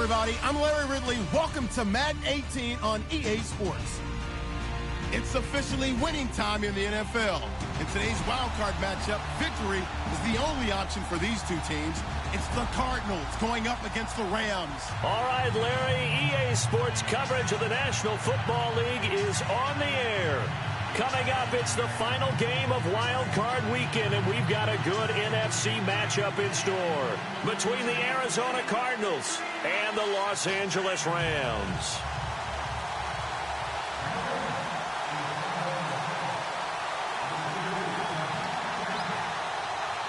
everybody. I'm Larry Ridley. Welcome to Madden 18 on EA Sports. It's officially winning time in the NFL. In today's wildcard matchup, victory is the only option for these two teams. It's the Cardinals going up against the Rams. All right, Larry, EA Sports coverage of the National Football League is on the air. Coming up, it's the final game of Wild Card Weekend, and we've got a good NFC matchup in store between the Arizona Cardinals and the Los Angeles Rams.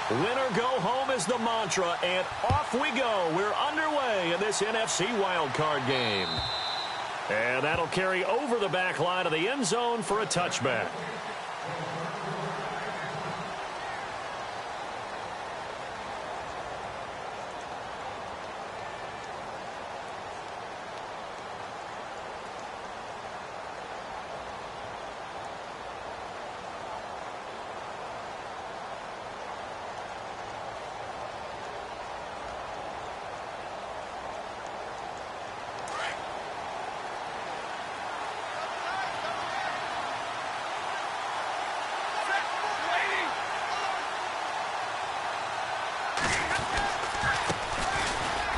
Winner go home is the mantra, and off we go. We're underway in this NFC Wild Card game. And that'll carry over the back line of the end zone for a touchback.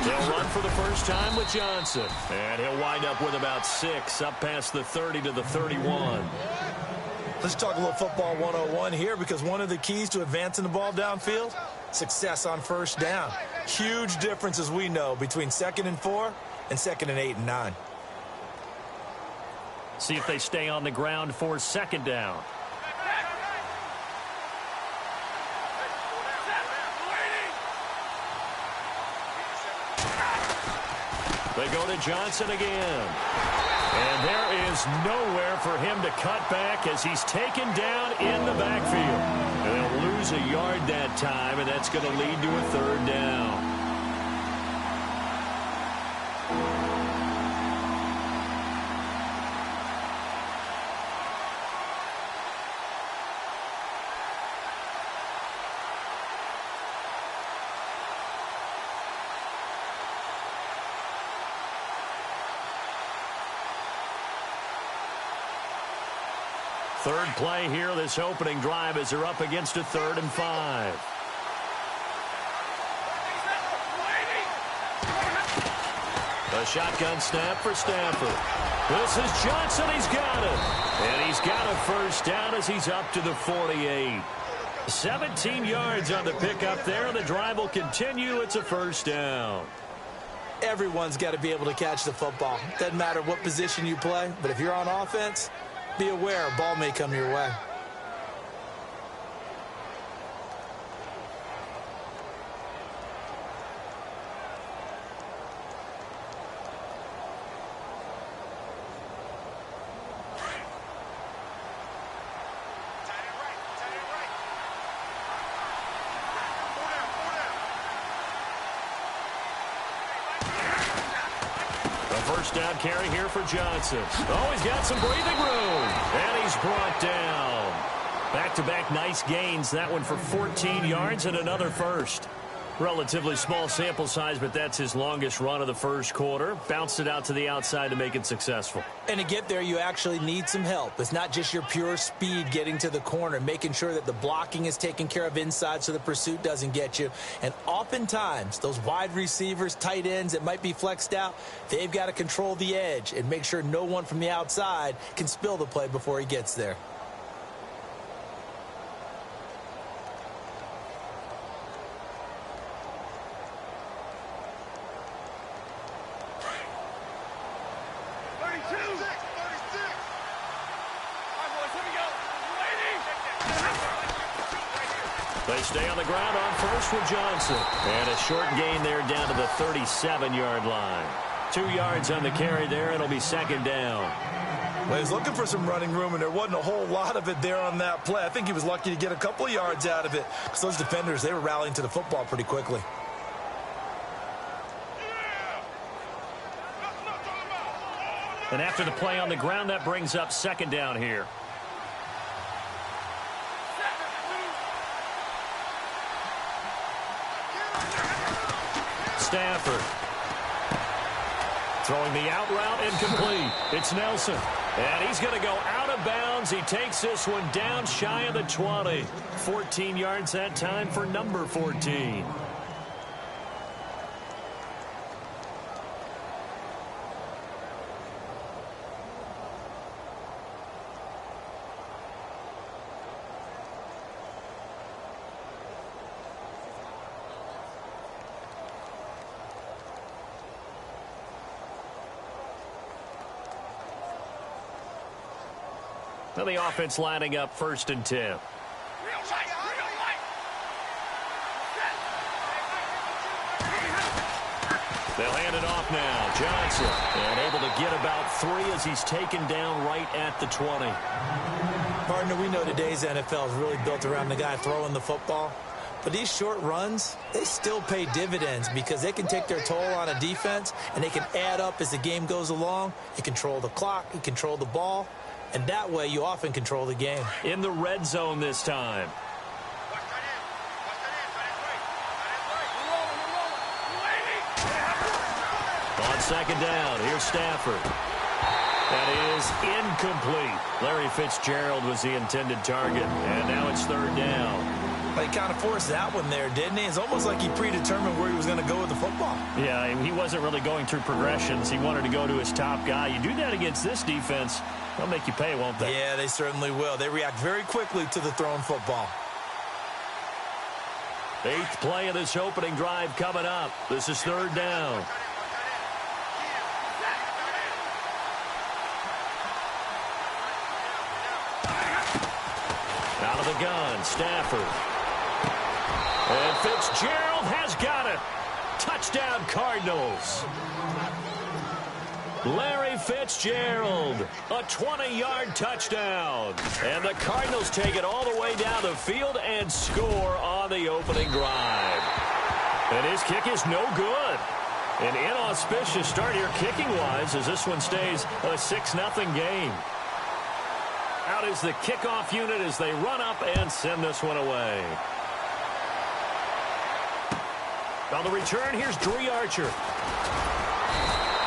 They'll run for the first time with Johnson. And he'll wind up with about 6 up past the 30 to the 31. Let's talk a little football 101 here, because one of the keys to advancing the ball downfield, success on first down. Huge difference, as we know, between 2nd and 4 and 2nd and 8 and 9. See if they stay on the ground for 2nd down. They go to Johnson again. And there is nowhere for him to cut back as he's taken down in the backfield. And they'll lose a yard that time, and that's going to lead to a 3rd down. Third play here, this opening drive, as they're up against a 3rd and 5. A shotgun snap for Stafford. This is Johnson. He's got it. And he's got a first down as he's up to the 48. 17 yards on the pickup there. The drive will continue. It's a first down. Everyone's got to be able to catch the football. Doesn't matter what position you play, but if you're on offense, be aware a ball may come your way. First down carry here for Johnson. Oh, he's got some breathing room. And he's brought down. Back-to-back nice gains. That one for 14 yards and another first. Relatively small sample size, but that's his longest run of the first quarter. Bounced it out to the outside to make it successful. And to get there, you actually need some help. It's not just your pure speed getting to the corner, making sure that the blocking is taken care of inside so the pursuit doesn't get you. And oftentimes, those wide receivers, tight ends that might be flexed out, they've got to control the edge and make sure no one from the outside can spill the play before he gets there. They stay on the ground on first with Johnson. And a short gain there down to the 37-yard line. 2 yards on the carry there. It'll be 2nd down. Well, he's looking for some running room, and there wasn't a whole lot of it there on that play. I think he was lucky to get a couple of yards out of it, because those defenders, they were rallying to the football pretty quickly. And after the play on the ground, that brings up 2nd down here. Stafford. Throwing the out route incomplete. It's Nelson. And he's going to go out of bounds. He takes this one down shy of the 20. 14 yards that time for number 14. Now the offense lining up 1st and 10. They'll hand it off now. Johnson, and able to get about 3 as he's taken down right at the 20. Partner, we know today's NFL is really built around the guy throwing the football. But these short runs, they still pay dividends because they can take their toll on a defense, and they can add up as the game goes along. You control the clock, you control the ball, and that way you often control the game. In the red zone this time. On 2nd down, here's Stafford. That is incomplete. Larry Fitzgerald was the intended target, and now it's 3rd down. But he kind of forced that one there, didn't he? It's almost like he predetermined where he was going to go with the football. Yeah, he wasn't really going through progressions. He wanted to go to his top guy. You do that against this defense, they'll make you pay, won't they? Yeah, they certainly will. They react very quickly to the thrown football. 8th play of this opening drive coming up. This is 3rd down. Out of the gun, Stafford. And Fitzgerald has got it. Touchdown, Cardinals. Larry Fitzgerald, a 20-yard touchdown. And the Cardinals take it all the way down the field and score on the opening drive. And his kick is no good. An inauspicious start here kicking-wise as this one stays a 6-0 game. Out is the kickoff unit as they run up and send this one away. On the return, here's Gr8One.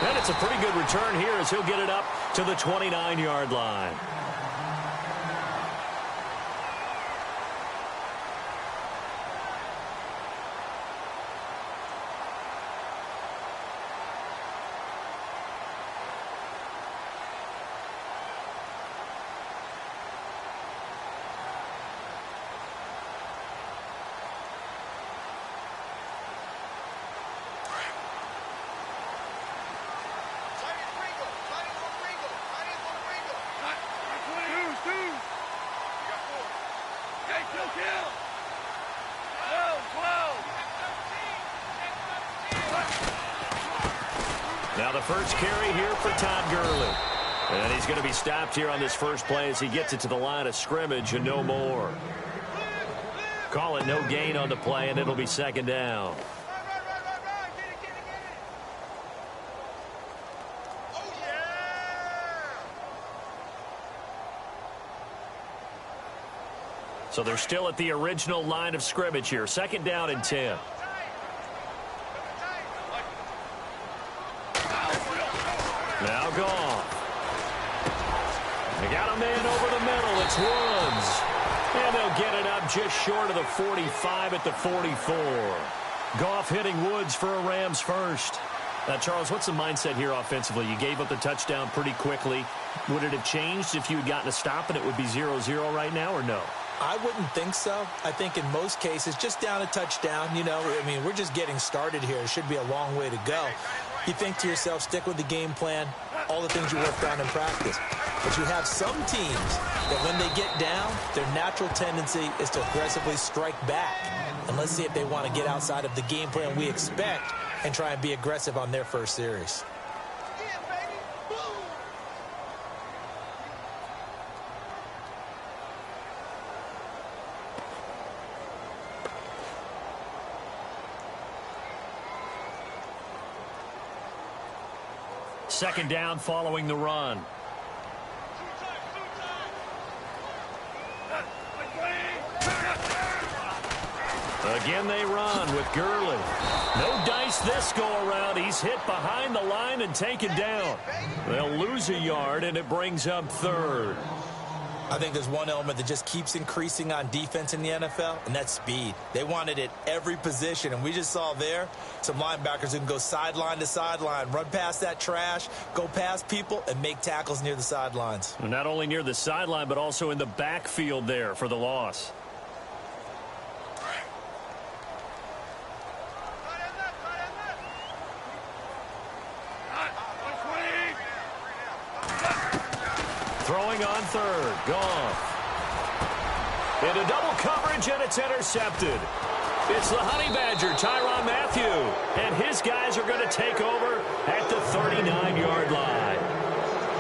And it's a pretty good return here as he'll get it up to the 29-yard line. Now the first carry here for Todd Gurley. And he's going to be stopped here on this first play as he gets it to the line of scrimmage and no more. Call it no gain on the play, and it'll be 2nd down. So they're still at the original line of scrimmage here. 2nd down and 10. Now gone. They got a man over the middle. It's Woods. And they'll get it up just short of the 45 at the 44. Goff hitting Woods for a Rams first. Now, Charles, what's the mindset here offensively? You gave up the touchdown pretty quickly. Would it have changed if you had gotten a stop and it would be 0-0 right now, or no? I wouldn't think so. I think in most cases, just down a touchdown, you know, I mean, we're just getting started here. It should be a long way to go. You think to yourself, stick with the game plan, all the things you worked on in practice. But you have some teams that when they get down, their natural tendency is to aggressively strike back. And let's see if they want to get outside of the game plan we expect and try and be aggressive on their first series. Second down following the run. Again they run with Gurley. No dice this go-around. He's hit behind the line and taken down. They'll lose a yard, and it brings up third. I think there's one element that just keeps increasing on defense in the NFL, and that's speed. They want it at every position, and we just saw there some linebackers who can go sideline to sideline, run past that trash, go past people, and make tackles near the sidelines. Not only near the sideline, but also in the backfield there for the loss. Throwing on third. Goff. Into double coverage, and it's intercepted. It's the Honey Badger, Tyrann Mathieu. And his guys are going to take over at the 39-yard line.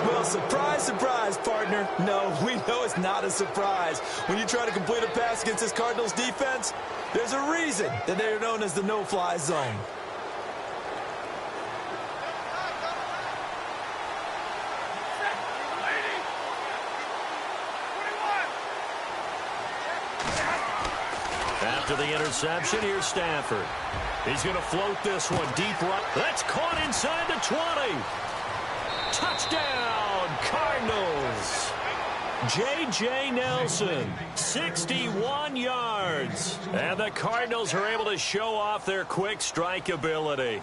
Well, surprise, surprise, partner. No, we know it's not a surprise. When you try to complete a pass against this Cardinals defense, there's a reason that they're known as the no-fly zone. After the interception, here's Stafford. He's going to float this one deep right. That's caught inside the 20. Touchdown, Cardinals. J.J. Nelson, 61 yards. And the Cardinals are able to show off their quick strike ability.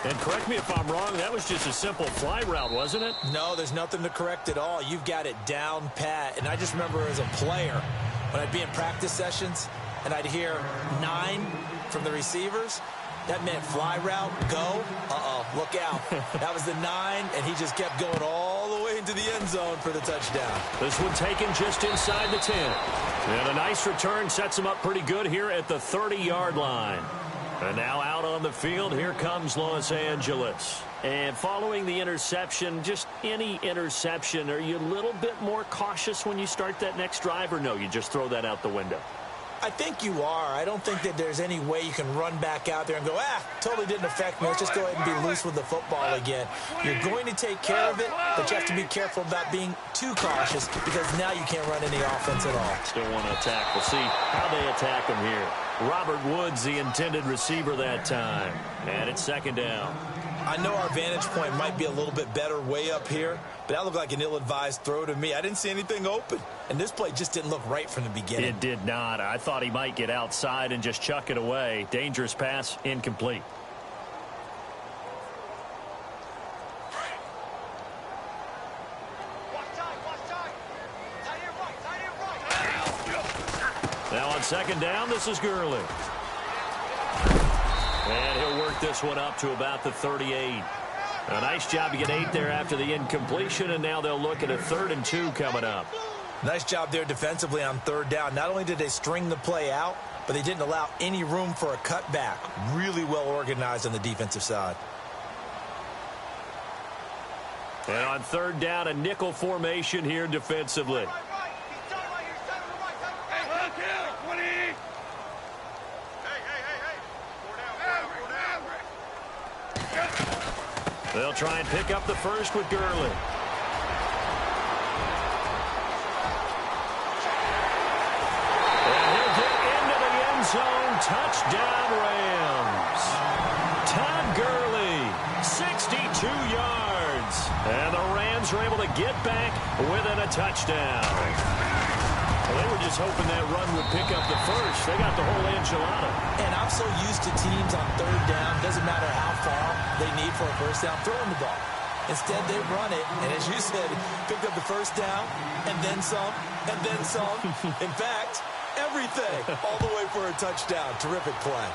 And correct me if I'm wrong, that was just a simple fly route, wasn't it? No, there's nothing to correct at all. You've got it down pat. And I just remember as a player, when I'd be in practice sessions, and I'd hear 9 from the receivers, that meant fly route, go, look out. That was the 9, and he just kept going all the way into the end zone for the touchdown. This one taken just inside the 10. And a nice return sets him up pretty good here at the 30-yard line. And now out on the field, here comes Los Angeles. And following the interception, just any interception, are you a little bit more cautious when you start that next drive, or no, you just throw that out the window? I think you are. I don't think that there's any way you can run back out there and go, totally didn't affect me. Let's just go ahead and be loose with the football again. You're going to take care of it, but you have to be careful about being too cautious because now you can't run any offense at all. Still want to attack. We'll see how they attack him here. Robert Woods, the intended receiver that time. And it's second down. I know our vantage point might be a little bit better way up here, but that looked like an ill-advised throw to me. I didn't see anything open, and this play just didn't look right from the beginning. It did not. I thought he might get outside and just chuck it away. Dangerous pass, incomplete. Now on second down, this is Gurley. And he'll work this one up to about the 38. A nice job to get 8 there after the incompletion, and now they'll look at a 3rd and 2 coming up. Nice job there defensively on third down. Not only did they string the play out, but they didn't allow any room for a cutback. Really well organized on the defensive side. And on third down, a nickel formation here defensively. They'll try and pick up the first with Gurley. And he'll get into the end zone. Touchdown, Rams. Todd Gurley, 62 yards. And the Rams are able to get back within a touchdown. Well, they were just hoping that run would pick up the first. They got the whole enchilada. And I'm so used to teams on third down, doesn't matter how far they need for a first down, throwing the ball. Instead, they run it, and as you said, picked up the first down, and then some, and then some. In fact, everything, all the way for a touchdown. Terrific play.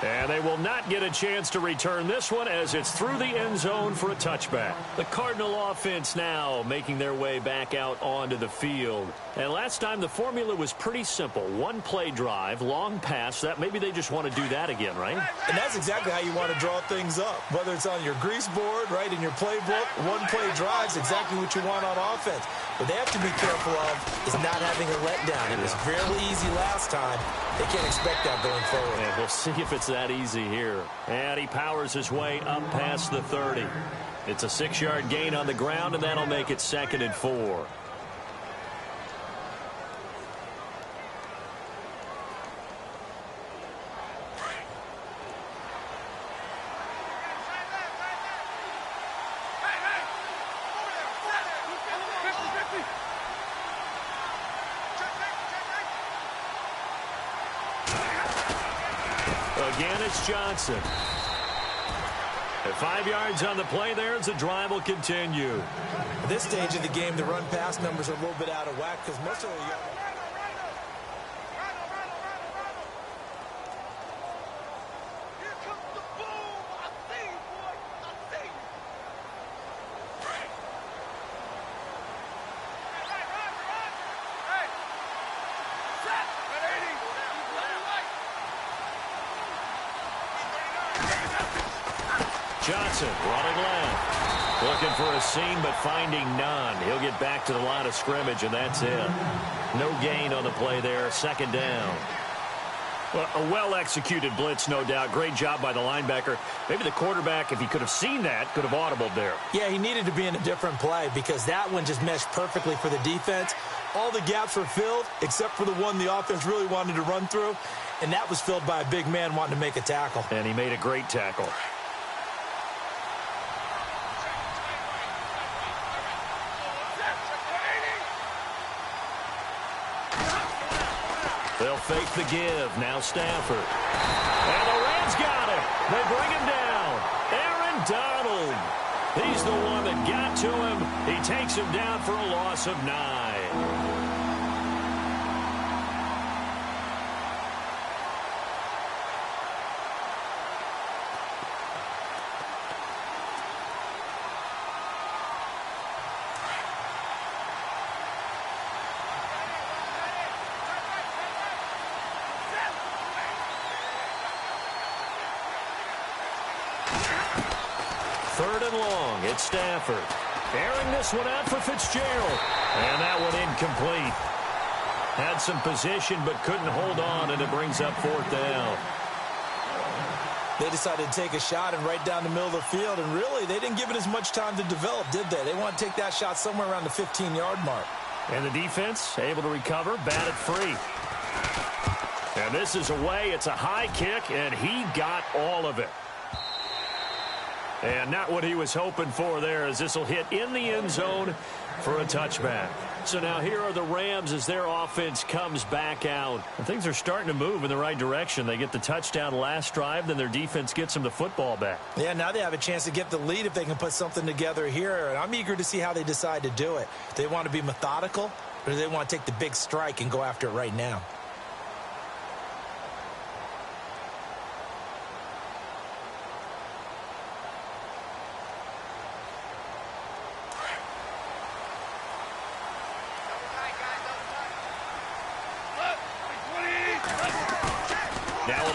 And they will not get a chance to return this one as it's through the end zone for a touchback. The Cardinal offense now making their way back out onto the field. And last time the formula was pretty simple. One play drive, long pass. That maybe they just want to do that again, right? And that's exactly how you want to draw things up. Whether it's on your grease board, right, in your playbook, one play drive is exactly what you want on offense. What they have to be careful of is not having a letdown. It was fairly easy last time. They can't expect that going forward. And we'll see if it's that easy here. And he powers his way up past the 30. It's a 6-yard gain on the ground, and that'll make it 2nd and 4. Again, it's Johnson. At 5 yards on the play there as the drive will continue. At this stage of the game, the run-pass numbers are a little bit out of whack because most of the Johnson running left. Looking for a seam, but finding none. He'll get back to the line of scrimmage, and that's it. No gain on the play there. Second down. Well, a well-executed blitz, no doubt. Great job by the linebacker. Maybe the quarterback, if he could have seen that, could have audibled there. Yeah, he needed to be in a different play because that one just meshed perfectly for the defense. All the gaps were filled except for the one the offense really wanted to run through, and that was filled by a big man wanting to make a tackle. And he made a great tackle. They'll fake the give. Now Stafford. And the Rams got it. They bring him down. Aaron Donald. He's the one that got to him. He takes him down for a loss of 9. Third and long. It's Stafford. Airing this one out for Fitzgerald. And that one incomplete. Had some position but couldn't hold on, and it brings up fourth down. They decided to take a shot and right down the middle of the field, and really they didn't give it as much time to develop, did they? They want to take that shot somewhere around the 15-yard mark. And the defense able to recover, batted free. And this is away. It's a high kick, and he got all of it. And not what he was hoping for there, as this will hit in the end zone for a touchback. So now here are the Rams as their offense comes back out. And things are starting to move in the right direction. They get the touchdown last drive, then their defense gets them the football back. Yeah, now they have a chance to get the lead if they can put something together here. And I'm eager to see how they decide to do it. Do they want to be methodical, or do they want to take the big strike and go after it right now?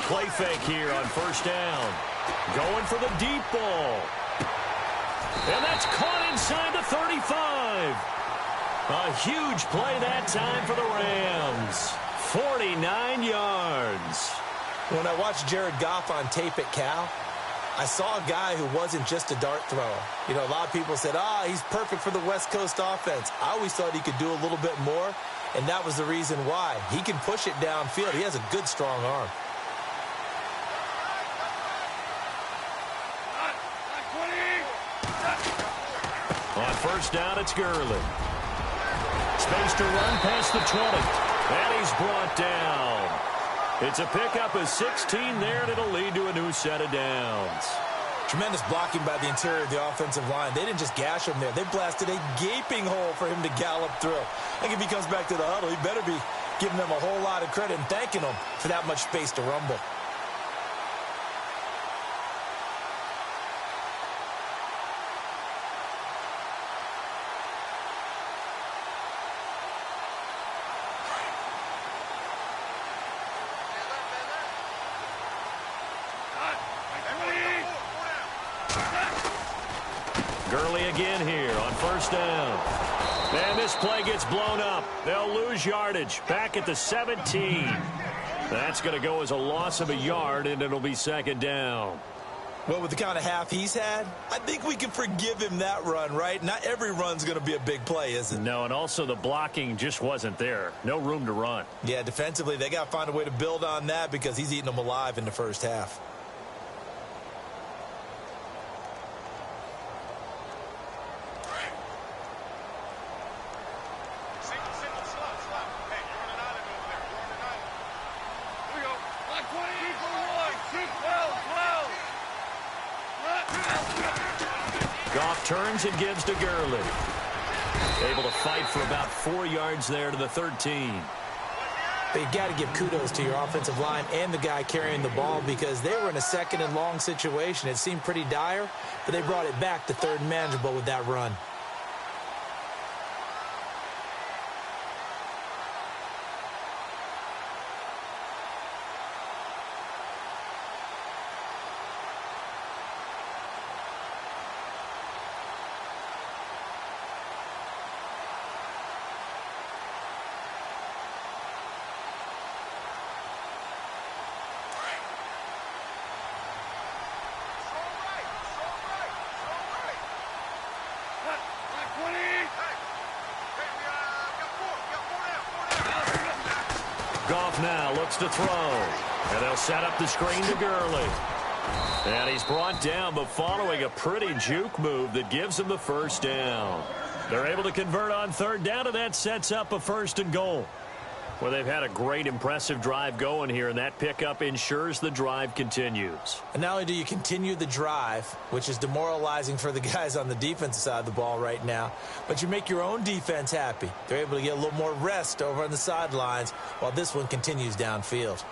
Play fake here on first down. Going for the deep ball. And that's caught inside the 35. A huge play that time for the Rams. 49 yards. When I watched Jared Goff on tape at Cal, I saw a guy who wasn't just a dart thrower. You know, a lot of people said, he's perfect for the West Coast offense. I always thought he could do a little bit more, and that was the reason why. He can push it downfield. He has a good, strong arm. On first down, it's Gurley. Space to run past the 20. And he's brought down. It's a pickup of 16 there, and it'll lead to a new set of downs. Tremendous blocking by the interior of the offensive line. They didn't just gash him there. They blasted a gaping hole for him to gallop through. I think if he comes back to the huddle, he better be giving them a whole lot of credit and thanking them for that much space to rumble. Gurley again here on first down. And this play gets blown up. They'll lose yardage back at the 17. That's going to go as a loss of a yard, and it'll be second down. Well, with the kind of half he's had, I think we can forgive him that run, right? Not every run's going to be a big play, is it? No, and also the blocking just wasn't there. No room to run. Yeah, defensively, they got to find a way to build on that because he's eating them alive in the first half. Goff turns and gives to Gurley. Able to fight for about 4 yards there to the 13. But you got to give kudos to your offensive line and the guy carrying the ball because they were in a second and long situation. It seemed pretty dire, but they brought it back to third and manageable with that run. Goff now looks to throw. And they'll set up the screen to Gurley. And he's brought down, but following a pretty juke move that gives him the first down. They're able to convert on third down, and that sets up a 1st and goal. Well, they've had a great, impressive drive going here, and that pickup ensures the drive continues. And not only do you continue the drive, which is demoralizing for the guys on the defensive side of the ball right now, but you make your own defense happy. They're able to get a little more rest over on the sidelines while this one continues downfield.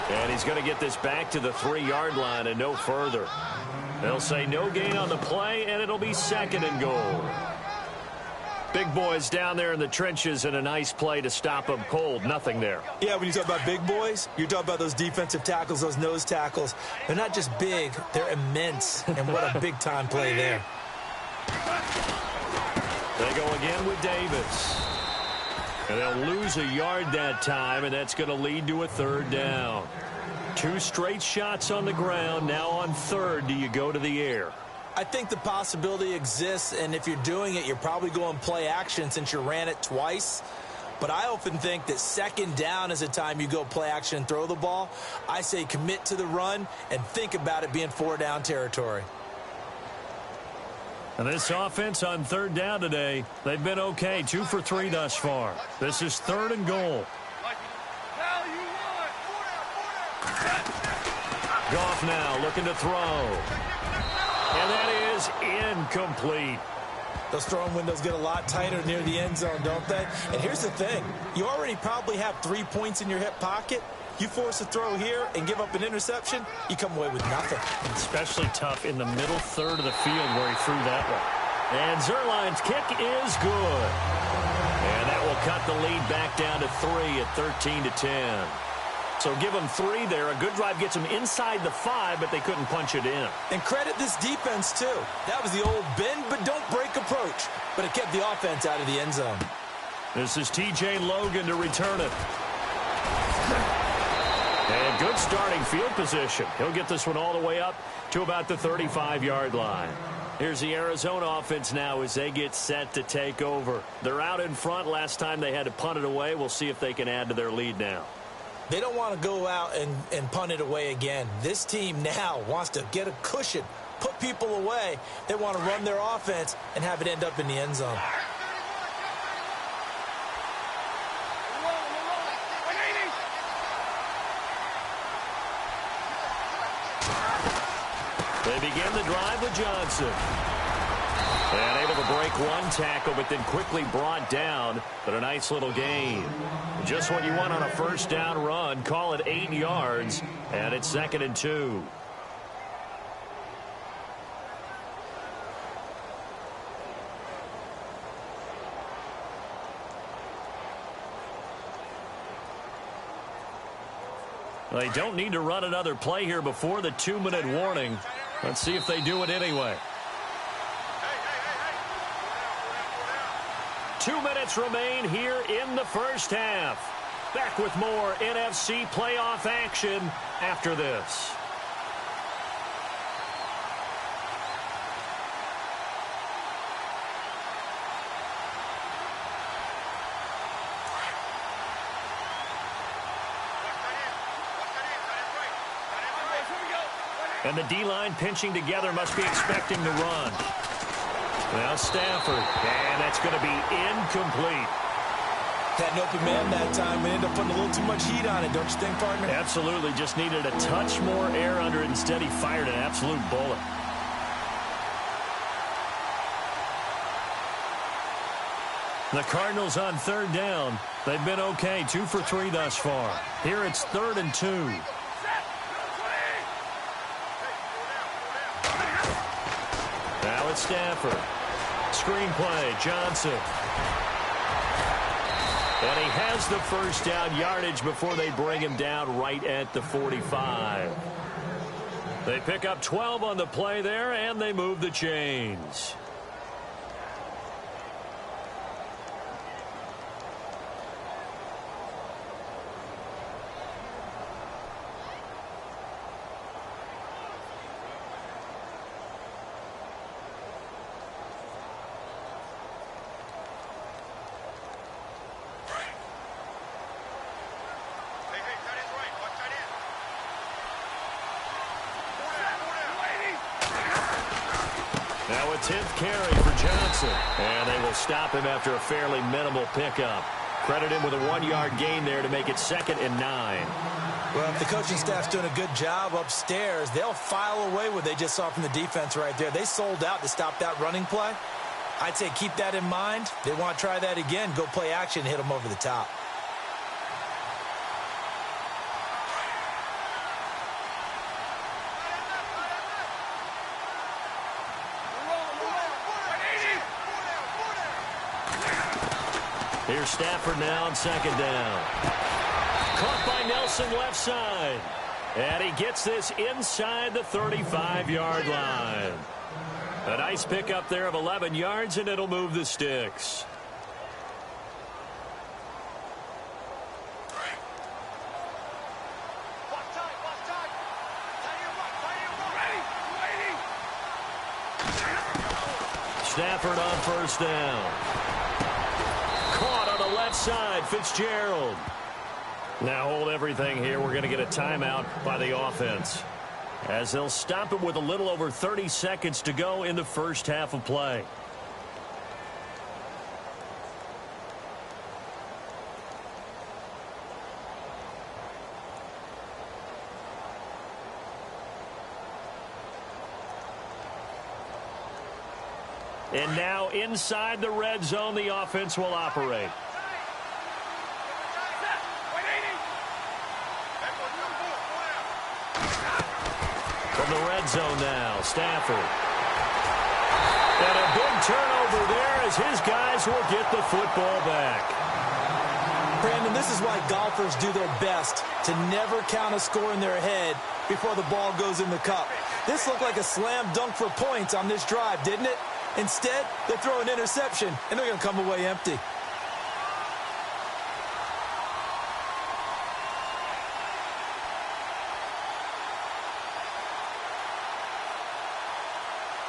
And he's going to get this back to the 3-yard line and no further. They'll say no gain on the play, and it'll be 2nd and goal. Big boys down there in the trenches, and a nice play to stop them cold. Nothing there. Yeah, when you talk about big boys, you're talking about those defensive tackles, those nose tackles. They're not just big, they're immense. And what a big-time play there. They go again with Davis. And they'll lose a yard that time, and that's going to lead to a 3rd down. 2 straight shots on the ground. Now on 3rd, do you go to the air? I think the possibility exists, and if you're doing it, you're probably going play action since you ran it twice. But I often think that 2nd down is the time you go play action and throw the ball. I say commit to the run and think about it being 4-down territory. And this offense on 3rd down today, they've been okay. 2 for 3 thus far. This is 3rd and goal. Goff now looking to throw. And that is incomplete. Those throwing windows get a lot tighter near the end zone, don't they? And here's the thing. You already probably have 3 points in your hip pocket. You force a throw here and give up an interception, you come away with nothing. Especially tough in the middle third of the field where he threw that one. And Zuerlein's kick is good. And that will cut the lead back down to 3 at 13-10. So give them 3 there. A good drive gets them inside the 5, but they couldn't punch it in. And credit this defense, too. That was the old bend but don't break approach. But it kept the offense out of the end zone. This is T.J. Logan to return it. And good starting field position. He'll get this one all the way up to about the 35-yard line. Here's the Arizona offense now as they get set to take over. They're out in front. Last time they had to punt it away. We'll see if they can add to their lead now. They don't want to go out and punt it away again. This team now wants to get a cushion, put people away. They want to run their offense and have it end up in the end zone. They begin the drive with Johnson. And able to break one tackle, but then quickly brought down. But a nice little gain. Just what you want on a first down run. Call it 8 yards. And it's 2nd and 2. They don't need to run another play here before the 2-minute warning. Let's see if they do it anyway. 2 minutes remain here in the first half. Back with more NFC playoff action after this. And the D-line pinching together, must be expecting to run. Now Stafford, and that's going to be incomplete. Had an open man that time. We ended up putting a little too much heat on it, don't you think, partner? Absolutely. Just needed a touch more air under it. Instead, he fired an absolute bullet. The Cardinals on third down. They've been okay. 2 for 3 thus far. Here it's 3rd and 2. Now it's Stafford. Screenplay, Johnson. And he has the first down yardage before they bring him down right at the 45. They pick up 12 on the play there, and they move the chains. Now a 10th carry for Johnson. And they will stop him after a fairly minimal pickup. Credit him with a 1-yard gain there to make it 2nd and 9. Well, if the coaching staff's doing a good job upstairs, they'll file away what they just saw from the defense right there. They sold out to stop that running play. I'd say keep that in mind. They want to try that again. Go play action, hit them over the top. Here's Stafford now on 2nd down. Caught by Nelson left side. And he gets this inside the 35-yard line. A nice pickup there of 11 yards, and it'll move the sticks. Stafford on 1st down. Caught on the left side, Fitzgerald. Now hold everything here. We're going to get a timeout by the offense, as they'll stop it with a little over 30 seconds to go in the first half of play. And now inside the red zone, the offense will operate. From the red zone now, Stafford. And a big turnover there as his guys will get the football back. Brandon, this is why golfers do their best to never count a score in their head before the ball goes in the cup. This looked like a slam dunk for points on this drive, didn't it? Instead, they throw an interception, and they're going to come away empty.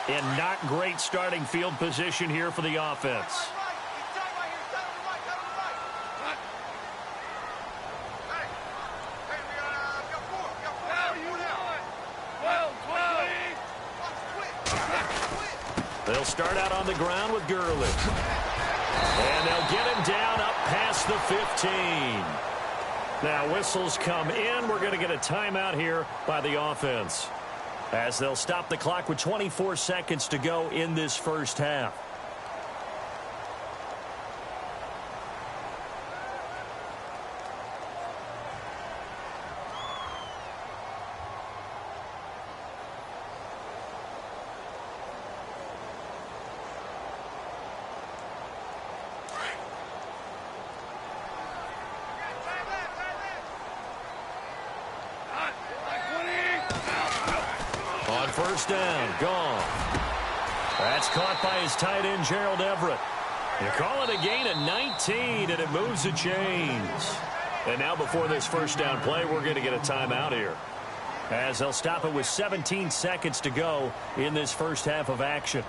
And not great starting field position here for the offense. They'll start out on the ground with Gurley. And they'll get him down up past the 15. Now whistles come in. We're going to get a timeout here by the offense, as they'll stop the clock with 24 seconds to go in this first half. On 1st down, gone. That's caught by his tight end, Gerald Everett. You call it a gain of 19, and it moves the chains. And now before this first down play, we're going to get a timeout here, as they'll stop it with 17 seconds to go in this first half of action.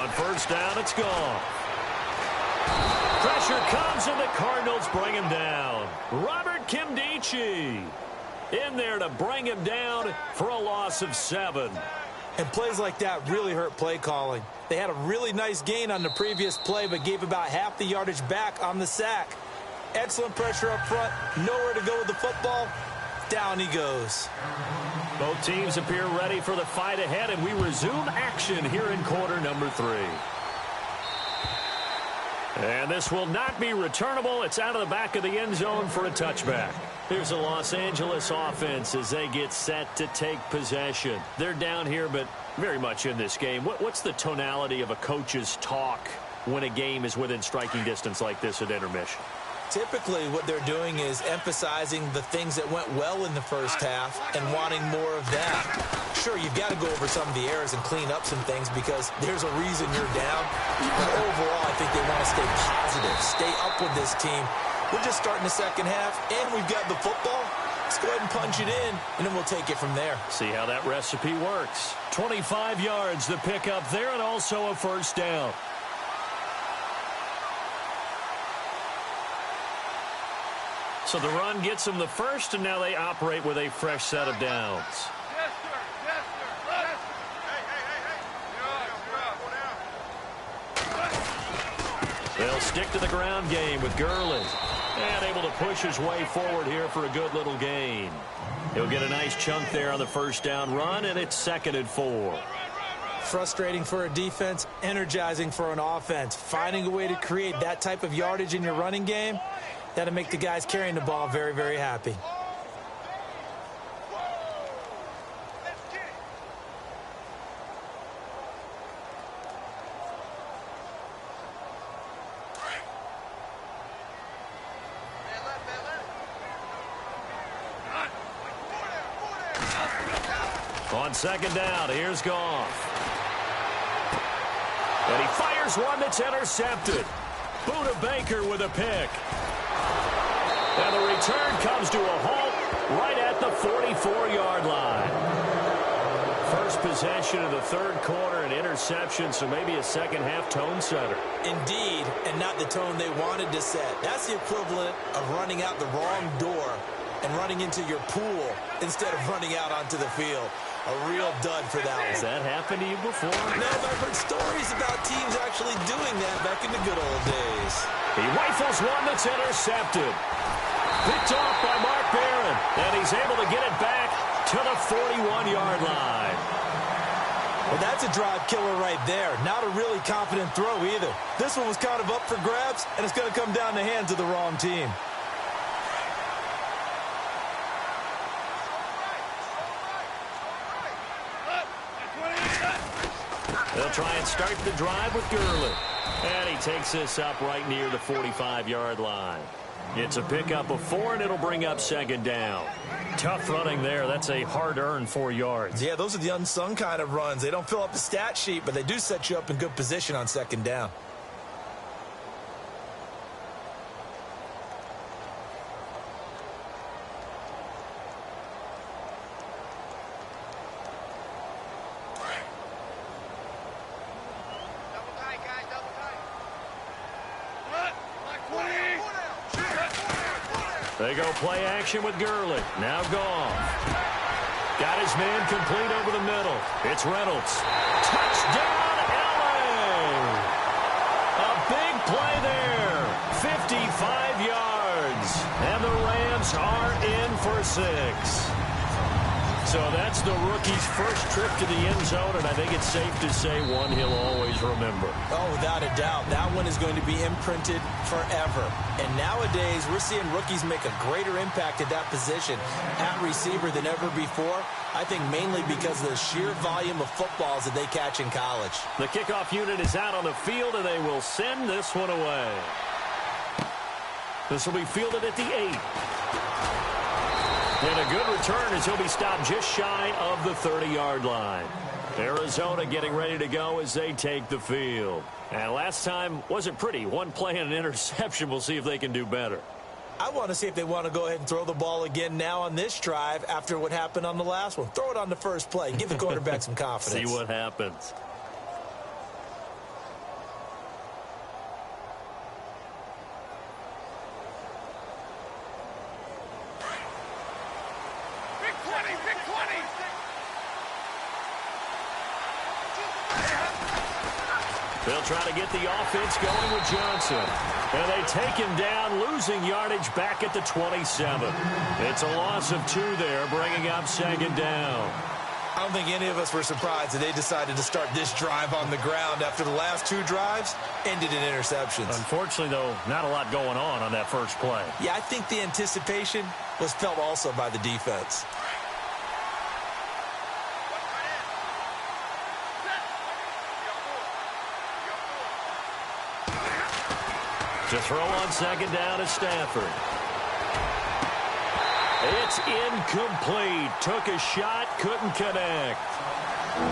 On first down, it's gone. Pressure comes, and the Cardinals bring him down. Robert Kimdichie in there to bring him down for a loss of 7. And plays like that really hurt play calling. They had a really nice gain on the previous play, but gave about half the yardage back on the sack. Excellent pressure up front. Nowhere to go with the football. Down he goes. Both teams appear ready for the fight ahead, and we resume action here in quarter number 3. And this will not be returnable. It's out of the back of the end zone for a touchback. Here's the Los Angeles offense as they get set to take possession. They're down here, but very much in this game. What's the tonality of a coach's talk when a game is within striking distance like this at intermission? Typically, what they're doing is emphasizing the things that went well in the first half and wanting more of that. Sure, you've got to go over some of the errors and clean up some things because there's a reason you're down. But overall, I think they want to stay positive, stay up with this team. We're just starting the second half, and we've got the football. Let's go ahead and punch it in, and then we'll take it from there. See how that recipe works. 25 yards to pick up there, and also a first down. So the run gets them the first, and now they operate with a fresh set of downs. They'll stick to the ground game with Gurley. And able to push his way forward here for a good little gain. He'll get a nice chunk there on the first down run, and it's 2nd and 4. Frustrating for a defense, energizing for an offense. Finding a way to create that type of yardage in your running game, that'll make the guys carrying the ball very, very happy. On 2nd down, here's Goff. And he fires one that's intercepted. Buda Baker with a pick. And the return comes to a halt right at the 44-yard line. First possession of the third quarter, an interception, so maybe a second-half tone setter. Indeed, and not the tone they wanted to set. That's the equivalent of running out the wrong door and running into your pool instead of running out onto the field. A real dud for that one. Has that happened to you before? No, but I've heard stories about teams actually doing that back in the good old days. He rifles one that's intercepted. Picked off by Mark Barron, and he's able to get it back to the 41-yard line. Well, that's a drive killer right there. Not a really confident throw either. This one was kind of up for grabs, and it's going to come down the hands of the wrong team. They'll try and start the drive with Gurley. And he takes this up right near the 45-yard line. It's a pickup of 4, and it'll bring up 2nd down. Tough running there. That's a hard-earned 4 yards. Yeah, those are the unsung kind of runs. They don't fill up the stat sheet, but they do set you up in good position on 2nd down. They go play action with Gurley. Now Goff. Got his man complete over the middle. It's Reynolds. Touchdown, LA! A big play there. 55 yards. And the Rams are in for 6. So that's the rookie's first trip to the end zone, and I think it's safe to say one he'll always remember. Oh, without a doubt. That one is going to be imprinted forever. And nowadays, we're seeing rookies make a greater impact at that position at receiver than ever before. I think mainly because of the sheer volume of footballs that they catch in college. The kickoff unit is out on the field, and they will send this one away. This will be fielded at the 8. And a good return as he'll be stopped just shy of the 30-yard line. Arizona getting ready to go as they take the field. And last time wasn't pretty. One play and an interception. We'll see if they can do better. I want to see if they want to go ahead and throw the ball again now on this drive after what happened on the last one. Throw it on the first play. Give the quarterback some confidence. See what happens. They'll try to get the offense going with Johnson. And they take him down, losing yardage back at the 27. It's a loss of 2 there, bringing up 2nd down. I don't think any of us were surprised that they decided to start this drive on the ground after the last 2 drives ended in interceptions. Unfortunately, though, not a lot going on that first play. Yeah, I think the anticipation was felt also by the defense. To throw on 2nd down is Stafford. It's incomplete. Took a shot, couldn't connect.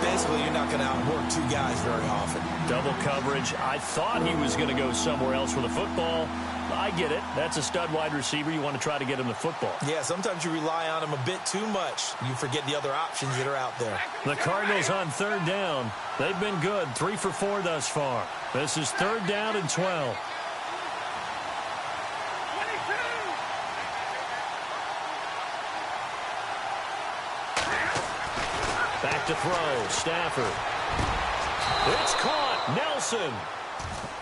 Basically, you're not going to outwork 2 guys very often. Double coverage. I thought he was going to go somewhere else with the football. I get it. That's a stud wide receiver. You want to try to get him the football. Yeah, sometimes you rely on him a bit too much. You forget the other options that are out there. The Cardinals on 3rd down. They've been good. 3 for 4 thus far. This is 3rd down and 12. Back to throw. Stafford. It's caught. Nelson.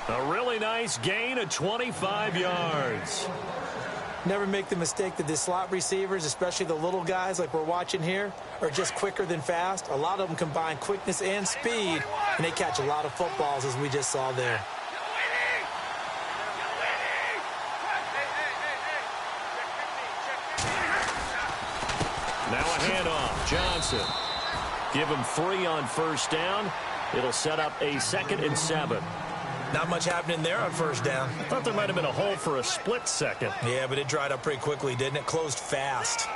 A really nice gain of 25 yards. Never make the mistake that the slot receivers, especially the little guys like we're watching here, are just quicker than fast. A lot of them combine quickness and speed, and they catch a lot of footballs, as we just saw there. Now a handoff. Johnson. Give him 3 on 1st down. It'll set up a 2nd and 7. Not much happening there on 1st down. I thought there might have been a hole for a split second. Yeah, but it dried up pretty quickly, didn't it? Closed fast.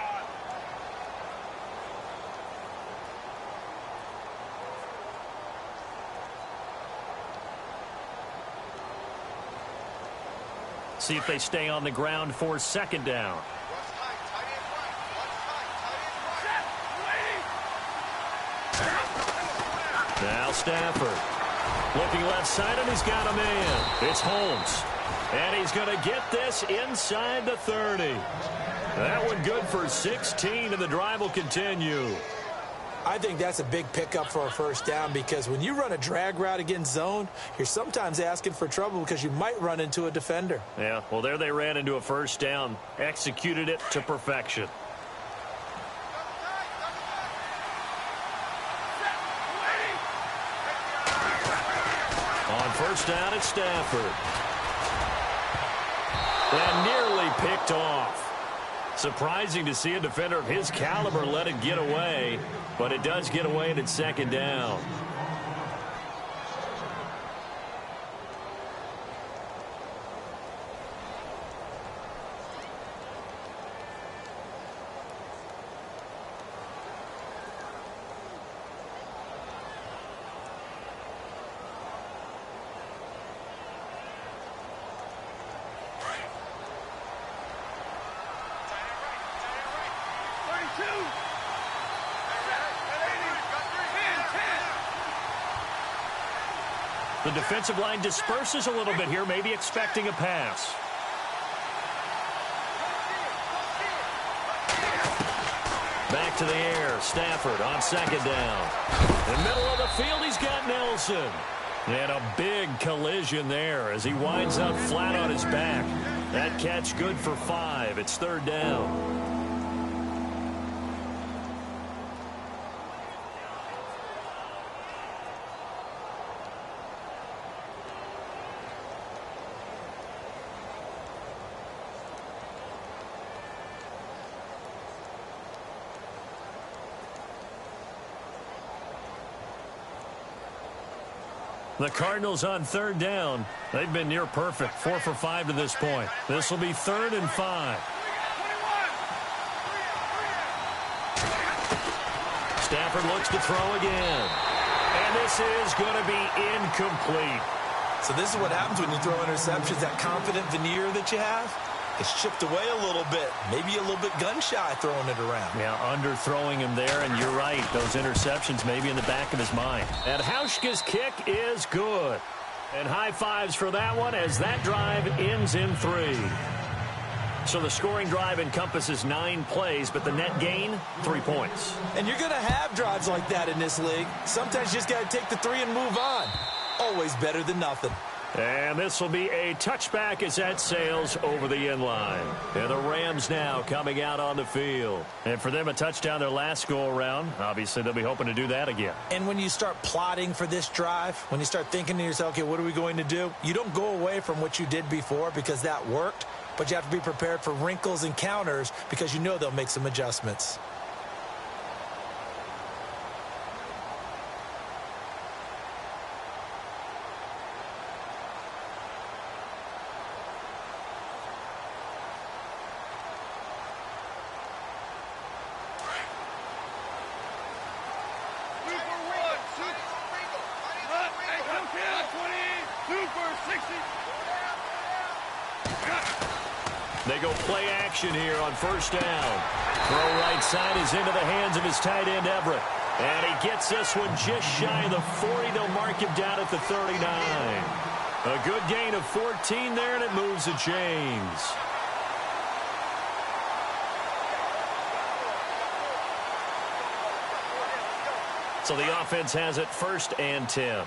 See if they stay on the ground for 2nd down. Now Stafford. Looking left side, and he's got a man. It's Holmes. And he's going to get this inside the 30. That one good for 16, and the drive will continue. I think that's a big pickup for a 1st down, because when you run a drag route against zone, you're sometimes asking for trouble because you might run into a defender. Yeah, well, there they ran into a 1st down. Executed it to perfection. On 1st down, it's Stafford. And nearly picked off. Surprising to see a defender of his caliber let it get away, but it does get away and it's 2nd down. The defensive line disperses a little bit here, maybe expecting a pass. Back to the air. Stafford on 2nd down. In the middle of the field, he's got Nelson. And a big collision there as he winds up flat on his back. That catch good for 5. It's 3rd down. The Cardinals on 3rd down. They've been near perfect. 4 for 5 to this point. This will be 3rd and 5. Stafford looks to throw again. And this is going to be incomplete. So this is what happens when you throw interceptions. That confident veneer that you have, it's chipped away a little bit. Maybe a little bit gun-shy throwing it around. Yeah, underthrowing him there, and you're right. Those interceptions may be in the back of his mind. And Hauschka's kick is good. And high fives for that one as that drive ends in 3. So the scoring drive encompasses 9 plays, but the net gain, 3 points. And you're going to have drives like that in this league. Sometimes you just got to take the 3 and move on. always better than nothing. And this will be a touchback as that sails over the inline. And the Rams now coming out on the field. And for them, a touchdown their last go-around. Obviously, they'll be hoping to do that again. And when you start plotting for this drive, when you start thinking to yourself, okay, what are we going to do? You don't go away from what you did before because that worked. But you have to be prepared for wrinkles and counters because you know they'll make some adjustments. They go play action here on first down. Throw right side is into the hands of his tight end, Everett. And he gets this one just shy of the 40. They'll mark him down at the 39. A good gain of 14 there, and it moves the chains. So the offense has it 1st and 10.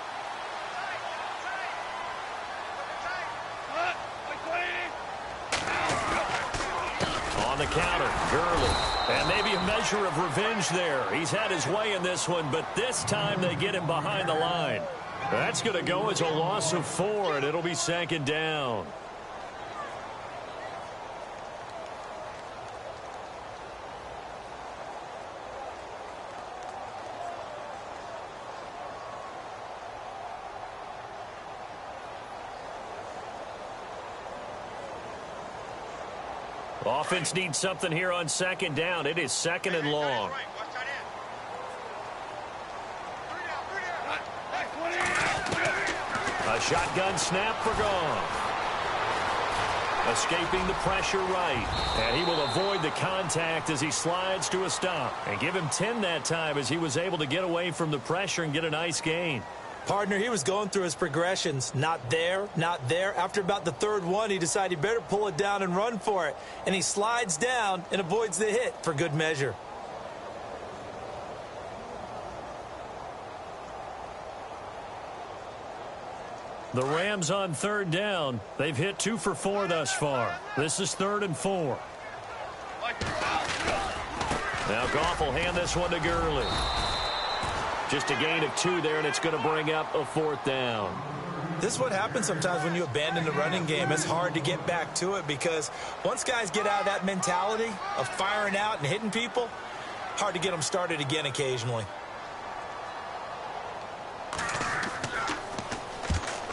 On the counter, Gurley. And maybe a measure of revenge there. He's had his way in this one, but this time they get him behind the line. That's going to go as a loss of 4, and it'll be 2nd down. Offense needs something here on 2nd down. It is 2nd and long. A shotgun snap for Goff. Escaping the pressure right. And he will avoid the contact as he slides to a stop. And give him 10 that time as he was able to get away from the pressure and get a nice gain. Partner, he was going through his progressions. Not there, not there. After about the 3rd one, he decided he better pull it down and run for it. And he slides down and avoids the hit for good measure. The Rams on 3rd down. They've hit 2 for 4 thus far. This is 3rd and 4. Now Goff will hand this one to Gurley. Just a gain of 2 there, and it's going to bring up a 4th down. This is what happens sometimes when you abandon the running game. It's hard to get back to it because once guys get out of that mentality of firing out and hitting people, hard to get them started again occasionally.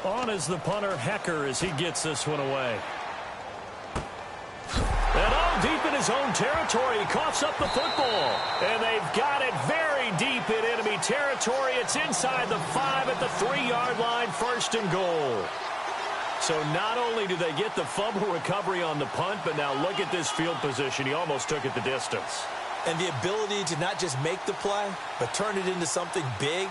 On is the punter, Hecker, as he gets this one away. And all deep in his own territory, he coughs up the football. And they've got it very deep in enemy territory. It's inside the 5 at the 3-yard line, 1st and goal. So not only do they get the fumble recovery on the punt, but now look at this field position. He almost took it the distance. And the ability to not just make the play, but turn it into something big,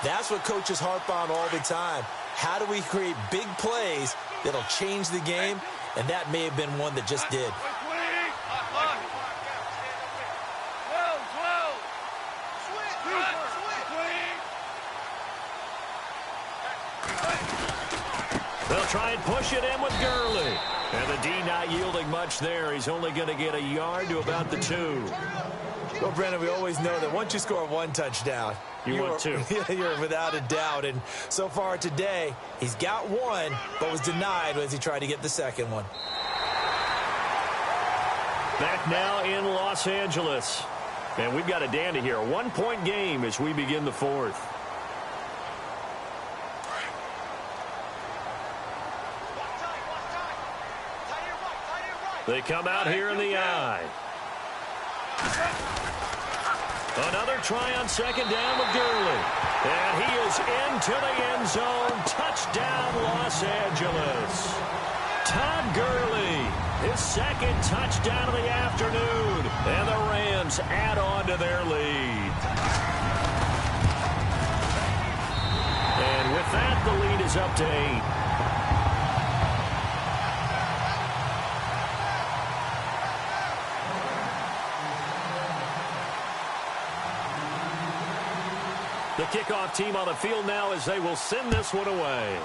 that's what coaches harp on all the time. How do we create big plays that'll change the game? And that may have been one that just did. They'll try and push it in with Gurley. And the D not yielding much there. He's only going to get a yard to about the 2. Well, Brennan, we always know that once you score 1 touchdown, you want 2. You're without a doubt. And so far today, he's got 1, but was denied as he tried to get the 2nd one. Back now in Los Angeles. And we've got a dandy here. A 1-point game as we begin the 4th. They come out here in the eye. Another try on 2nd down with Gurley. And he is into the end zone. Touchdown, Los Angeles. Todd Gurley, his 2nd touchdown of the afternoon. And the Rams add on to their lead. And with that, the lead is up to 8. The kickoff team on the field now as they will send this one away.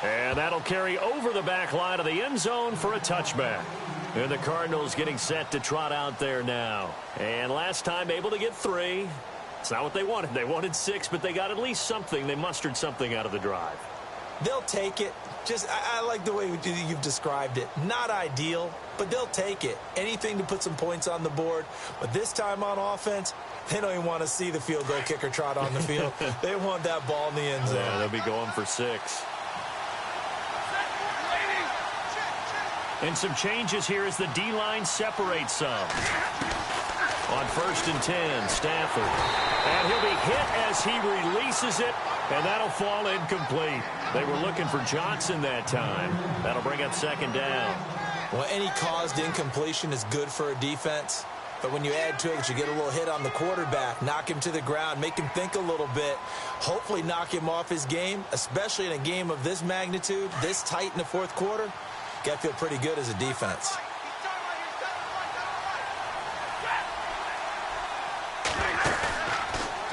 And that'll carry over the back line of the end zone for a touchback. And the Cardinals getting set to trot out there now. And last time able to get 3. It's not what they wanted. They wanted 6, but they got at least something. They mustered something out of the drive. They'll take it. I like the way you've described it. Not ideal, but they'll take it. Anything to put some points on the board. But this time on offense, they don't even want to see the field goal kicker trot on the field. They want that ball in the end zone. Yeah, they'll be going for 6. And some changes here as the D-line separates some. On 1st and 10, Stafford. And he'll be hit as he releases it, and that'll fall incomplete. They were looking for Johnson that time. That'll bring up 2nd down. Well, any caused incompletion is good for a defense. But when you add to it that you get a little hit on the quarterback, knock him to the ground, make him think a little bit, hopefully knock him off his game, especially in a game of this magnitude, this tight in the 4th quarter, got to feel pretty good as a defense.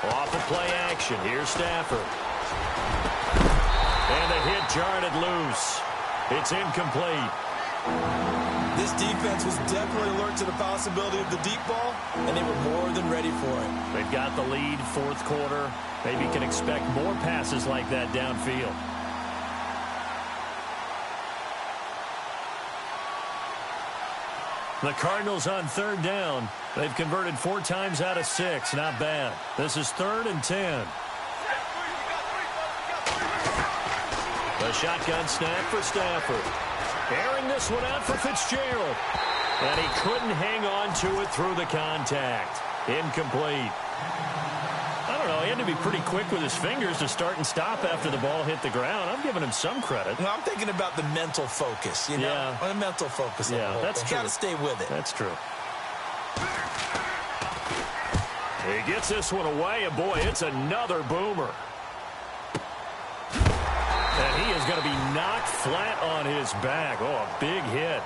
Off of play action, here's Stafford. And the hit jarred it loose. It's incomplete. This defense was definitely alert to the possibility of the deep ball, and they were more than ready for it. They've got the lead, 4th quarter. Maybe can expect more passes like that downfield. The Cardinals on 3rd down. They've converted 4 times out of 6. Not bad. This is 3rd and 10. The shotgun snap for Stafford. Airing this one out for Fitzgerald. And he couldn't hang on to it through the contact. Incomplete. I don't know. He had to be pretty quick with his fingers to start and stop after the ball hit the ground. I'm giving him some credit. Well, I'm thinking about the mental focus, you know? Yeah. The mental focus. Yeah, that's true. Got to stay with it. That's true. He gets this one away, and boy, it's another boomer. And he is going to be knocked flat on his back. Oh, a big hit.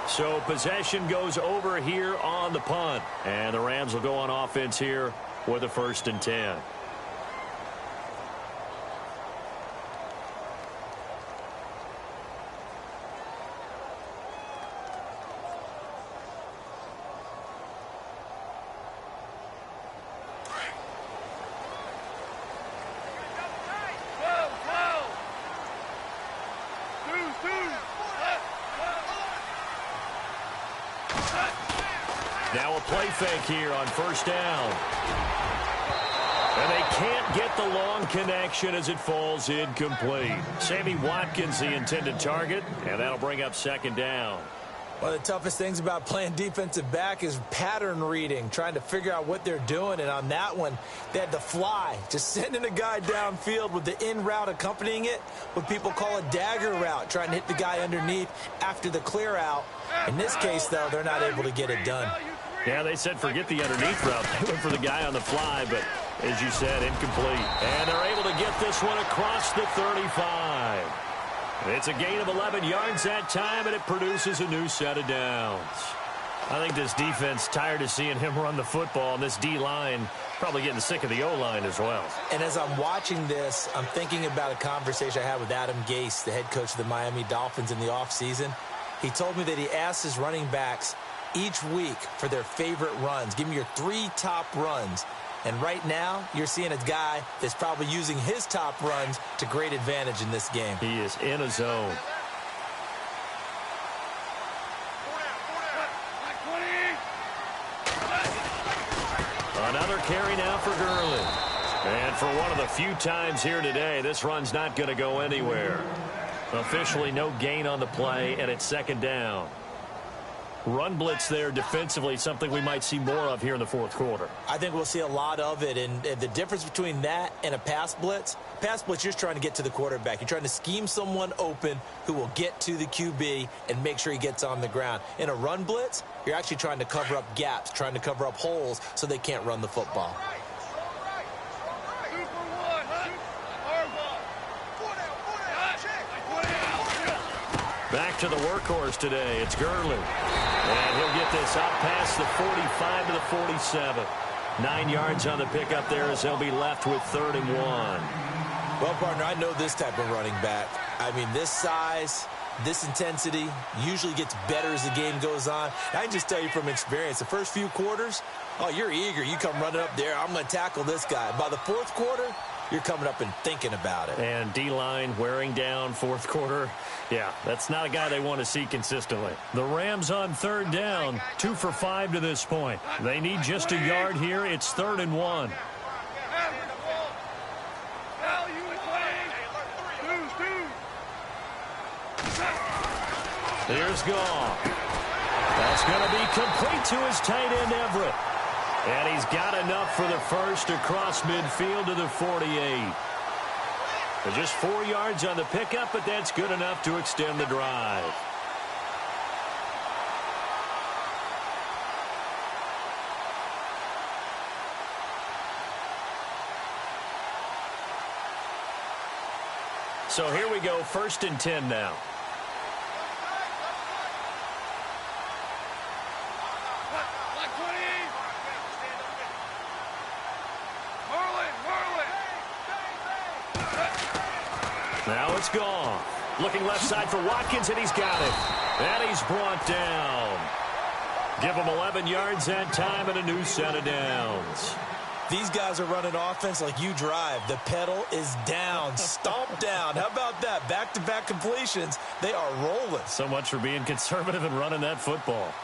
So possession goes over here on the punt. And the Rams will go on offense here with a 1st and 10. Now a play fake here on 1st down. And they can't get the long connection as it falls incomplete. Sammy Watkins, the intended target, and that'll bring up 2nd down. One of the toughest things about playing defensive back is pattern reading, trying to figure out what they're doing. And on that one, they had to fly, just sending a guy downfield with the in route accompanying it, what people call a dagger route, trying to hit the guy underneath after the clear out. In this case, though, they're not able to get it done. Yeah, they said forget the underneath route. They went for the guy on the fly, but as you said, incomplete. And they're able to get this one across the 35. It's a gain of 11 yards that time, and it produces a new set of downs. I think this defense tired of seeing him run the football, and this D-line probably getting sick of the O-line as well. And as I'm watching this, I'm thinking about a conversation I had with Adam Gase, the head coach of the Miami Dolphins in the offseason. He told me that he asked his running backs each week for their favorite runs. Give me your 3 top runs. And right now, you're seeing a guy that's probably using his top runs to great advantage in this game. He is in a zone. Another carry now for Gurley. And for one of the few times here today, this run's not going to go anywhere. Officially no gain on the play, and it's 2nd down. Run blitz there defensively, something we might see more of here in the 4th quarter. I think we'll see a lot of it, and the difference between that and a pass blitz, you're just trying to get to the quarterback. You're trying to scheme someone open who will get to the QB and make sure he gets on the ground. In a run blitz, you're actually trying to cover up gaps, trying to cover up holes so they can't run the football. Back to the workhorse today. It's Gurley. And he'll get this out past the 45 to the 47. 9 yards on the pickup there as they'll be left with 3rd and 1. Well, partner, I know this type of running back. I mean, this size, this intensity usually gets better as the game goes on. I can just tell you from experience, the first few quarters, oh, you're eager. You come running up there, I'm going to tackle this guy. By the 4th quarter, you're coming up and thinking about it. And D-line wearing down 4th quarter. Yeah, that's not a guy they want to see consistently. The Rams on 3rd down, 2 for 5 to this point. They need just a yard here. It's 3rd and 1. Here's Goff. That's going to be complete to his tight end, Everett. And he's got enough for the first across midfield to the 48. Just 4 yards on the pickup, but that's good enough to extend the drive. So here we go, 1st and 10 now. Now it's gone. Looking left side for Watkins, and he's got it. And he's brought down. Give him 11 yards that time and a new set of downs. These guys are running offense like you drive. The pedal is down, stomped down. How about that? Back-to-back completions. They are rolling. So much for being conservative and running that football.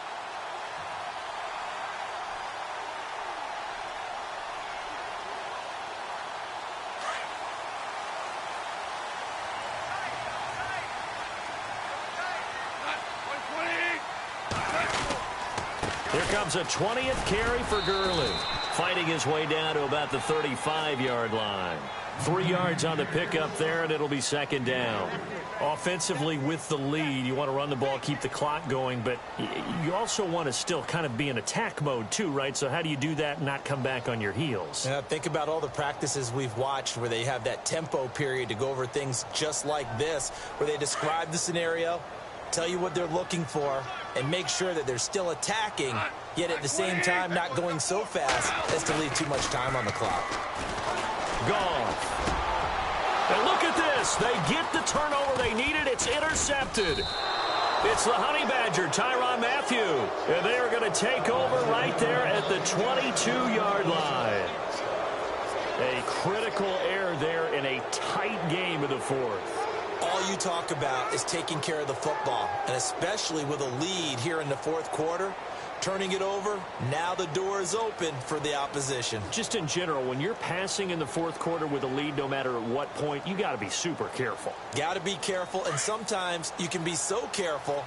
Here comes a 20th carry for Gurley. Fighting his way down to about the 35-yard line. 3 yards on the pickup there, and it'll be 2nd down. Offensively with the lead, you want to run the ball, keep the clock going, but you also want to still kind of be in attack mode too, right? So how do you do that and not come back on your heels? Yeah, think about all the practices we've watched where they have that tempo period to go over things just like this, where they describe the scenario, tell you what they're looking for, and make sure that they're still attacking, yet at the same time not going so fast as to leave too much time on the clock. Gone. And look at this. They get the turnover they needed. It's intercepted. It's the Honey Badger, Tyrann Mathieu. And they are going to take over right there at the 22-yard line. A critical error there in a tight game in the 4th. All you talk about is taking care of the football, and especially with a lead here in the 4th quarter, turning it over, now the door is open for the opposition. Just in general, when you're passing in the 4th quarter with a lead, no matter at what point, you got to be super careful. Got to be careful, and sometimes you can be so careful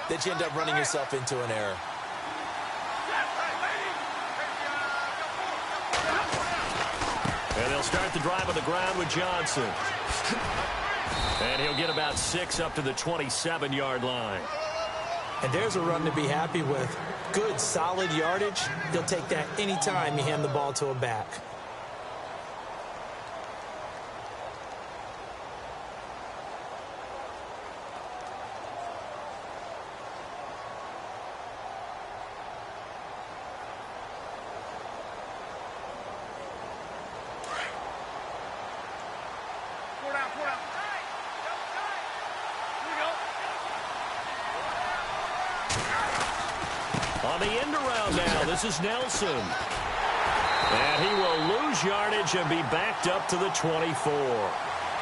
that you end up running yourself into an error. And they'll start the drive on the ground with Johnson. And he'll get about 6 up to the 27-yard line. And there's a run to be happy with. Good, solid yardage. They'll take that anytime you hand the ball to a back. On the end around now, this is Nelson. And he will lose yardage and be backed up to the 24.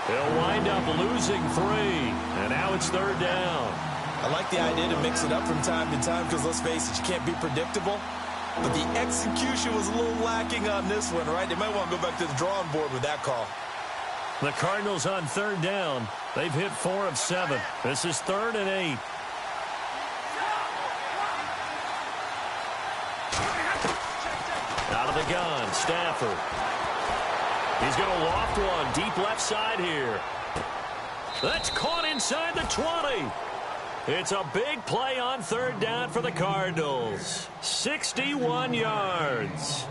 He'll wind up losing 3. And now it's 3rd down. I like the idea to mix it up from time to time because, let's face it, you can't be predictable. But the execution was a little lacking on this one, right? They might want to go back to the drawing board with that call. The Cardinals on 3rd down. They've hit 4 of 7. This is 3rd and 8. Out of the gun, Stafford. He's going to loft one deep left side here. That's caught inside the 20. It's a big play on 3rd down for the Cardinals. 61 yards.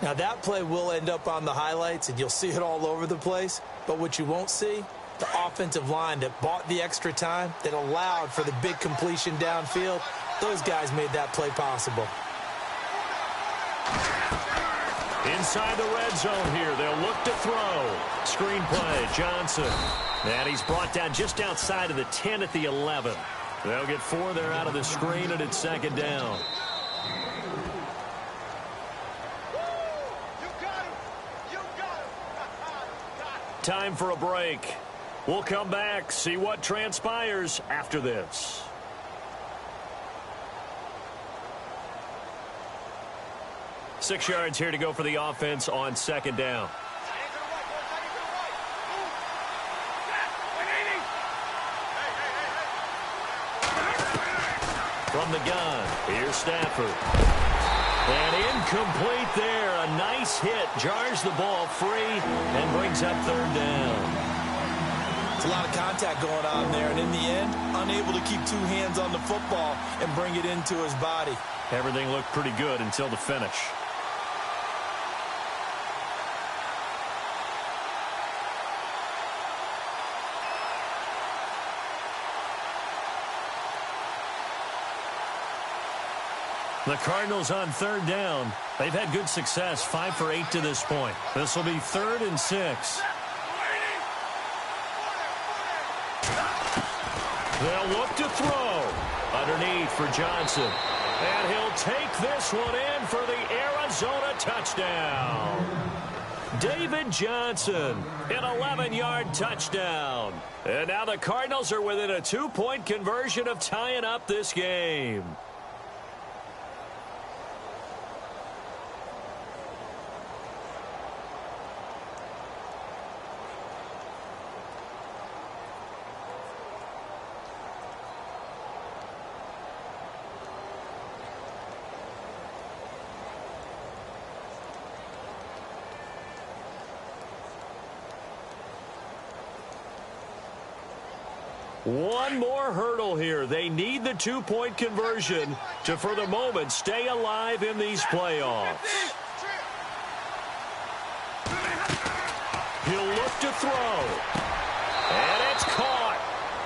Now that play will end up on the highlights, and you'll see it all over the place. But what you won't see The offensive line that bought the extra time, that allowed for the big completion downfield, those guys made that play possible. Inside the red zone here, they'll look to throw. Screen play, Johnson. And he's brought down just outside of the 10 at the 11. They'll get 4 there out of the screen, and it's second down. Time for a break. We'll come back, see what transpires after this. Six yards here to go for the offense on second down. From the gun, here's Stafford. And incomplete there. A nice hit. Jars the ball free and brings up third down. It's a lot of contact going on there, and in the end, unable to keep 2 hands on the football and bring it into his body. Everything looked pretty good until the finish. The Cardinals on third down. They've had good success, 5 for 8 to this point. This will be 3rd and 6. They'll look to throw. Underneath for Johnson. And he'll take this one in for the Arizona touchdown. David Johnson, an 11-yard touchdown. And now the Cardinals are within a 2-point conversion of tying up this game. One more hurdle here. They need the 2-point conversion to, for the moment, stay alive in these playoffs. He'll look to throw. And it's caught.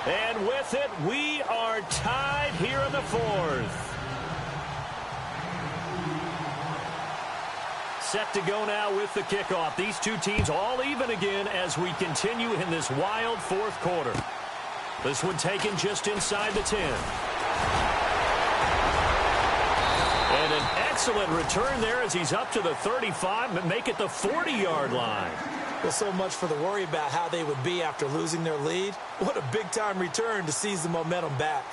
And with it, we are tied here in the 4th. Set to go now with the kickoff. These two teams all even again as we continue in this wild 4th quarter. This one taken just inside the 10. And an excellent return there as he's up to the 35 and make it the 40-yard line. Well, so much for the worry about how they would be after losing their lead. What a big-time return to seize the momentum back.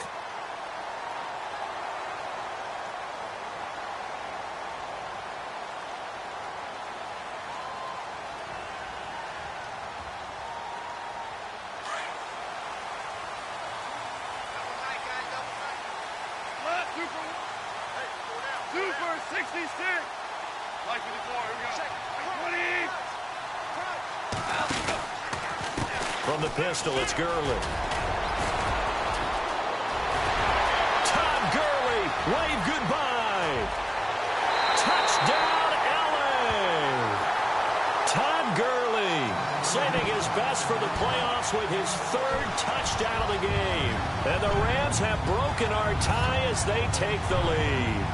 From the pistol, it's Gurley. Todd Gurley, wave goodbye. Touchdown, LA. Todd Gurley saving his best for the playoffs with his 3rd touchdown of the game. And the Rams have broken our tie as they take the lead.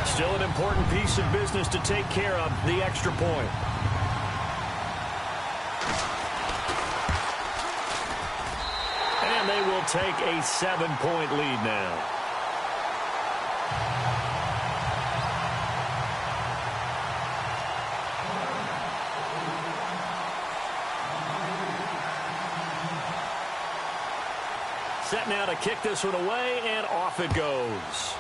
Still an important piece of business to take care of, the extra point. And they will take a 7-point lead now. Set now to kick this one away, and off it goes.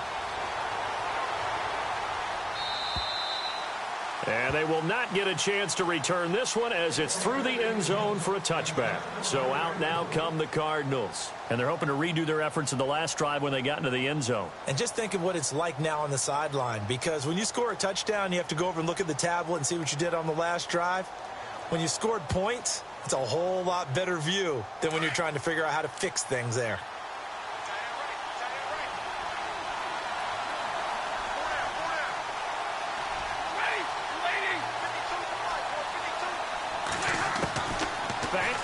And they will not get a chance to return this one as it's through the end zone for a touchback. So out now come the Cardinals. And they're hoping to redo their efforts in the last drive when they got into the end zone. And just think of what it's like now on the sideline, because when you score a touchdown, you have to go over and look at the tablet and see what you did on the last drive. When you scored points, it's a whole lot better view than when you're trying to figure out how to fix things there.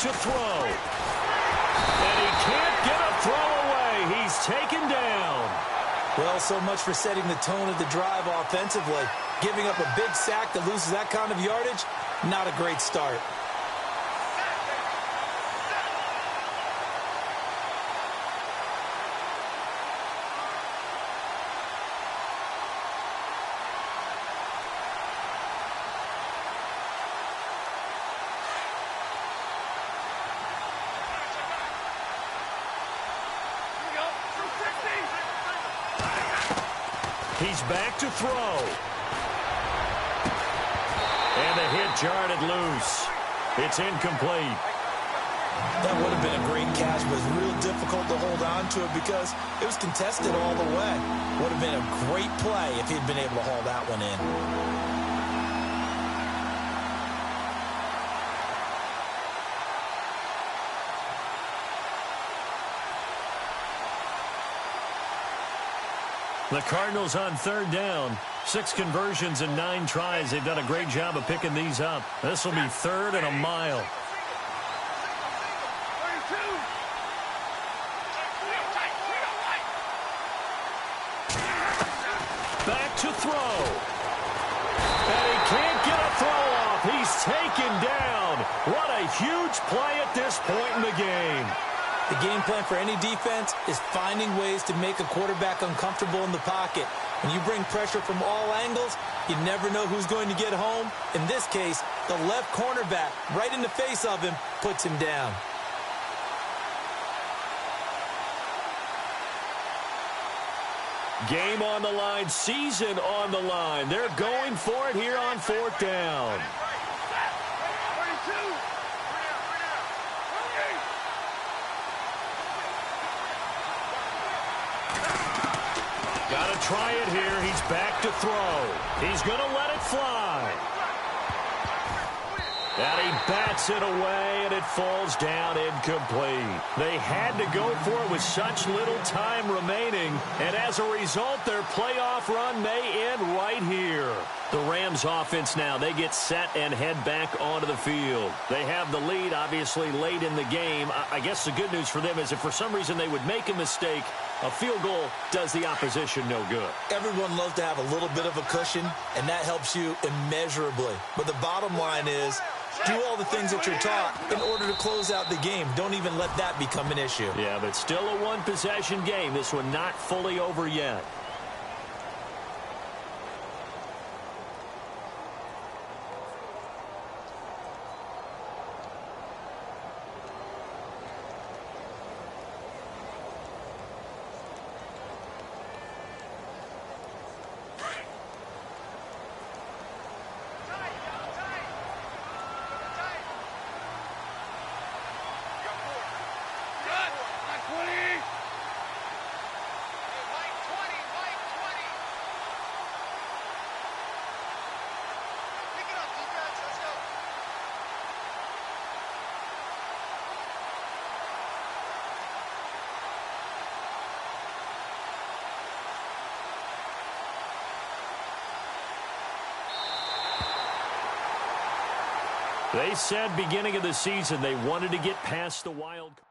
to throw. And he can't get a throw away. He's taken down. Well, so much for setting the tone of the drive offensively. Giving up a big sack that loses that kind of yardage, not a great start. He's back to throw. And the hit jarred it loose. It's incomplete. That would have been a great catch, but it's real difficult to hold on to it because it was contested all the way. Would have been a great play if he'd been able to haul that one in. The Cardinals on third down. 6 conversions and 9 tries. They've done a great job of picking these up. This will be 3rd and a mile. Back to throw. And he can't get a throw off. He's taken down. What a huge play at this point in the game. The game plan for any defense is finding ways to make a quarterback uncomfortable in the pocket. When you bring pressure from all angles, you never know who's going to get home. In this case, the left cornerback, right in the face of him, puts him down. Game on the line, season on the line. They're going for it here on 4th down. Got to try it here. He's back to throw. He's going to let it fly. And he bats it away, and it falls down incomplete. They had to go for it with such little time remaining, and as a result, their playoff run may end right here. The Rams offense now, they get set and head back onto the field. They have the lead, obviously, late in the game. I guess the good news for them is if for some reason they would make a mistake, a field goal does the opposition no good. Everyone loves to have a little bit of a cushion, and that helps you immeasurably. But the bottom line is, do all the things that you're taught in order to close out the game. Don't even let that become an issue. Yeah, but still a one-possession game. This one not fully over yet. They said beginning of the season they wanted to get past the wild card.